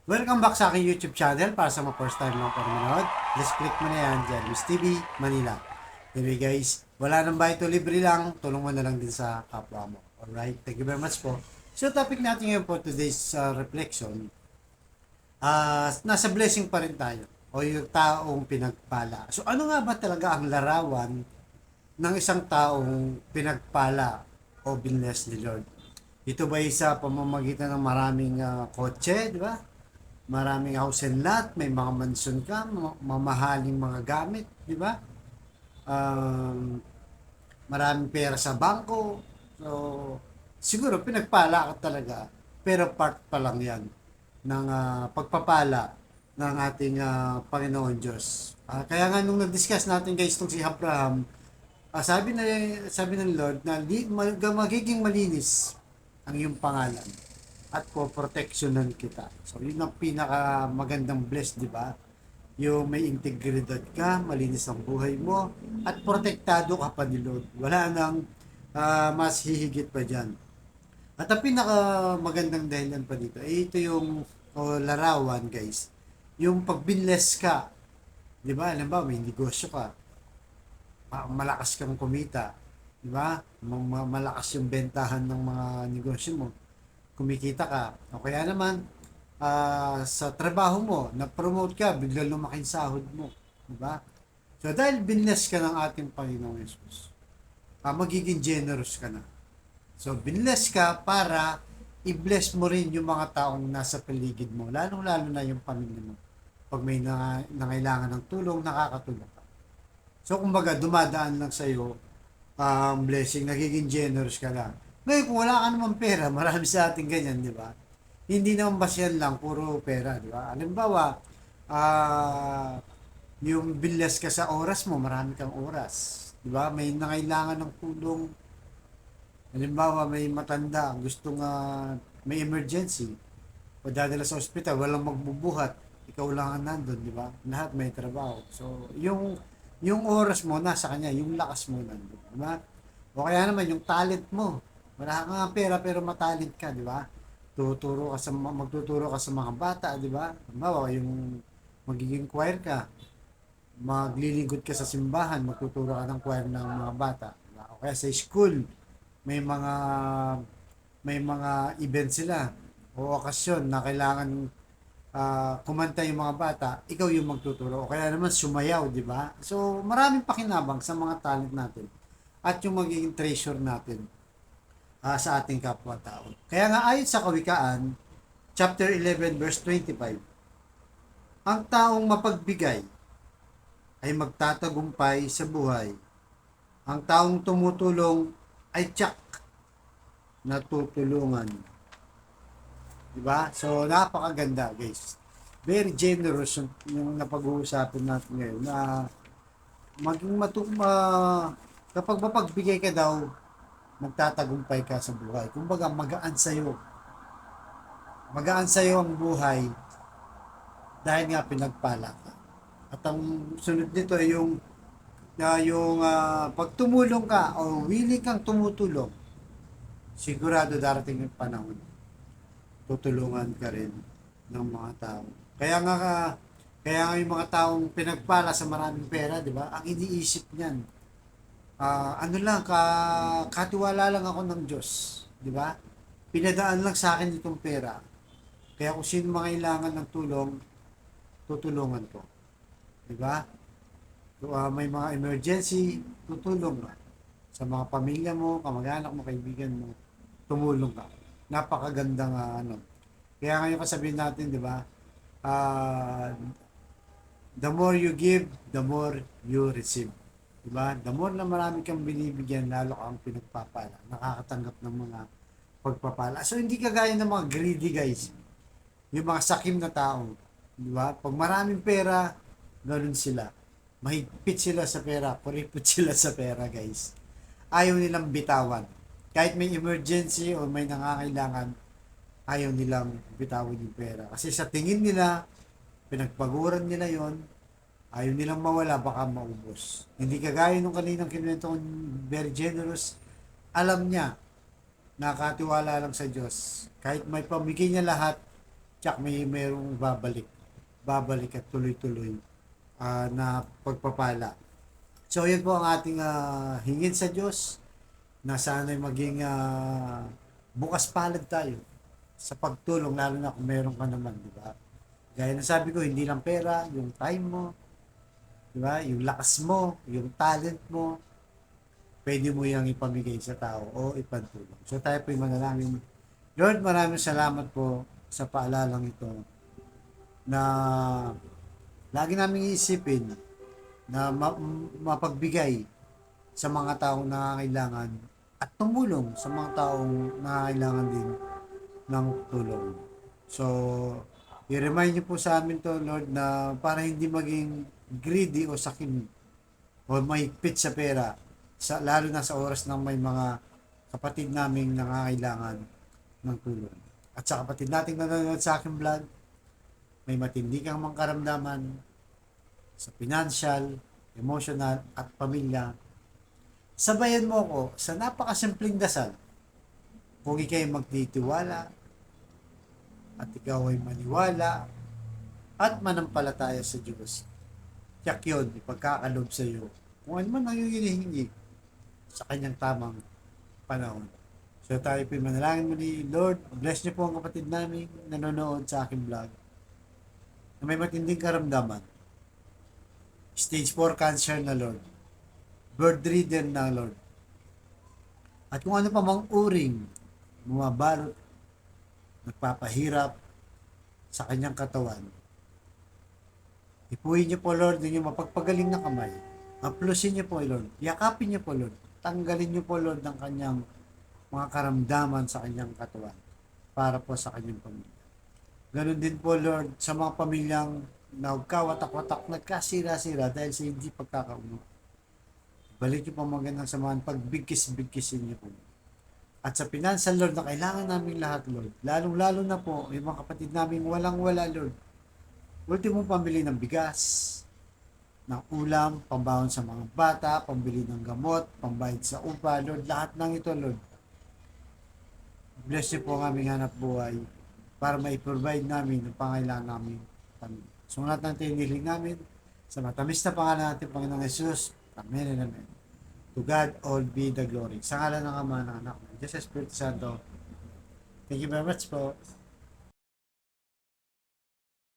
Welcome back sa aking YouTube channel para sa mga first time lang po manood. Please click mo na yan dyan, Miss TV, Manila. Anyway guys, wala nang bayad to, libre lang. Tulong mo na lang din sa kapwa mo. Alright, thank you very much po. So topic natin ngayon po today's reflection, nasa blessing pa rin tayo o yung taong pinagpala. So ano nga ba talaga ang larawan ng isang taong pinagpala o binless ni Lord? Ito ba sa pamamagitan ng maraming kotse, di ba? Maraming house and lot, may mga mansion ka, mamahaling mga gamit, di ba? Um, Maraming pera sa bangko. So, siguro pinagpala ka talaga. Pero part pa lang yan ng pagpapala ng ating Panginoon Diyos. Kaya nga nung nag-discuss natin guys itong si Abraham, sabi ng Lord na magiging malinis ang iyong pangalan at poproteksyonan kita. So, yun ang pinaka magandang bless, di ba? Yung may integridad ka, malinis ang buhay mo, at protektado ka pa ni Lord. Wala nang mas hihigit pa dyan. At ang pinaka magandang dahilan pa dito, ito yung larawan, guys. Yung pag binless ka, di ba? Alam ba, may negosyo ka, malakas kang kumita, di ba? Malakas yung bentahan ng mga negosyo mo, kumikita ka. O kaya naman, sa trabaho mo, na-promote ka, bigla lumaki sahod mo. Diba? So, dahil binless ka ng ating Panginoong Yesus, magiging generous ka na. So, binless ka para i-bless mo rin yung mga taong nasa paligid mo, lalong-lalo na yung pamilya mo. Pag may nangailangan ng tulong, nakakatulong ka. So, kumbaga, dumadaan lang sa'yo ang blessing, nagiging generous ka lang. Ngayon, kung wala ka naman pera, marami sa ating ganyan, di ba? Hindi naman basyan lang, puro pera, di ba? Halimbawa, yung bilas ka sa oras mo, marami kang oras. Di ba? May nangailangan ng tulong. Halimbawa, may matanda, gustong may emergency, o dadala sa ospital, walang magbubuhat, ikaw lang ang nandun, di ba? Lahat may trabaho. So, yung oras mo, nasa kanya, yung lakas mo nandun, di ba? O kaya naman, yung talent mo, wala ka nga pera pero matalent ka, di ba? Magtuturo ka sa mga bata, di ba? Halimbawa, yung magiging choir ka, maglilingkod ka sa simbahan, magtuturo ka ng choir ng mga bata. Diba? O kaya sa school, may mga may mga event sila o okasyon na kailangan kumanta yung mga bata, ikaw yung magtuturo. O kaya naman sumayaw, di ba? So, maraming pakinabang sa mga talent natin at yung magiging treasure natin sa ating kapwa-tao. Kaya nga ayon sa Kawikaan, chapter 11 verse 25, ang taong mapagbigay ay magtatagumpay sa buhay. Ang taong tumutulong ay tiyak na tutulungan. Diba? So, napakaganda, guys. Very generous yung napag-uusapin natin ngayon na maging kapag mapagbigay ka daw, magtatagumpay ka sa buhay. Kumbaga, magaan sa'yo. Magaan sa'yo ang buhay dahil nga pinagpala ka. At ang sunod nito ay pag tumulong ka o willing kang tumutulong, sigurado darating yung panahon, tutulungan ka rin ng mga tao. Kaya nga yung mga taong pinagpala sa maraming pera, di ba? Ang iniisip niyan, ano lang, katiwala lang ako ng Diyos, di ba? Pinadaan lang sa akin itong pera. Kaya kung sino mangailangan ng tulong, tutulungan ko. Di ba? So, may mga emergency, tutulong ka. Sa mga pamilya mo, kamag-anak mo, kaibigan mo, tumulong ka. Napakagandang Kaya ngayon kasabihin natin, di ba? Uh, the more you give, the more you receive. Diba? The more na marami kang binibigyan, lalo kang pinagpapala, nakakatanggap ng mga pagpapala. So, hindi kagaya ng mga greedy guys. Yung mga sakim na tao. Diba? Pag maraming pera, ganun sila. Mahigpit sila sa pera, puripot sila sa pera guys. Ayaw nilang bitawan. Kahit may emergency o may nangangailangan, ayaw nilang bitawan yung pera. Kasi sa tingin nila, pinagpaguran nila yon, ayaw nilang mawala, baka maubos. Hindi kagaya nung kaninang kinuwento kong very generous, alam niya, nakatiwala lang sa Diyos. Kahit may pamigay niya lahat, Tsak mayroong babalik at tuloy-tuloy na pagpapala. So yun po ang ating hingin sa Diyos na sana'y maging bukas palad tayo sa pagtulong, lalo na kung meron ka naman, di ba? Gaya na sabi ko, hindi lang pera, yung time mo, di ba? Yung lakas mo, yung talent mo, pwede mo yung ipamigay sa tao o ipantulong. So tayo po yung manalangin. Lord, maraming salamat po sa paalalang ito na lagi namin iisipin na mapagbigay sa mga taong nangangailangan at tumulong sa mga taong nangangailangan din ng tulong. So, i-remind niyo po sa amin to, Lord, na para hindi maging greedy o sakim o mahigpit sa pera, lalo na sa oras ng may mga kapatid naming nangangailangan ng tulong. At sa kapatid nating nanonood sa aking vlog, may matindi kang mga karamdaman sa financial, emotional, at pamilya, sabayan mo ako sa napakasimpleng dasal. Kung ikay magtitiwala at ikaw ay maniwala at manampalataya sa Diyos, tiyak yun, ipagkakalob sa iyo kung ano man ang iyong hinihingi sa kanyang tamang panahon. So tayo po manalangin muli. Lord, bless niyo po ang kapatid namin nanonood sa aking vlog na may matinding karamdaman. Stage 4 cancer na, Lord. Bedridden na, Lord. At kung ano pa mang uring bumabalot, nagpapahirap sa kanyang katawan, ipuhin niyo po, Lord, yung mapagpagaling na kamay. Aplusin niyo po, Lord. Yakapin niyo po, Lord. Tanggalin niyo po, Lord, ng kanyang mga karamdaman sa kanyang katawan para po sa kanyang pamilya. Ganon din po, Lord, sa mga pamilyang nagkawatak-watak, nagkasira-sira dahil sa hindi pagkakauno. Balik niyo po magandang samahan, pagbigkis-bigkisin niyo po. At sa financial, Lord, na kailangan namin lahat, Lord, lalong-lalo na po, yung mga kapatid namin walang-wala, Lord. Ultimo pambili ng bigas, ng ulam, pambawon sa mga bata, pambili ng gamot, pambayad sa upa, Lord, lahat ng ito, Lord. Bless niyo po ang aming hanap buhay para mai-provide namin ang pangailangan namin. Sumunod ng tiniling namin sa matamis na pangalan natin, Panginoong Jesus. Amen and amen. To God all be the glory. Sa ngalan ng Ama, ng Anak, ng Diyos Espiritu Santo. Thank you very much po.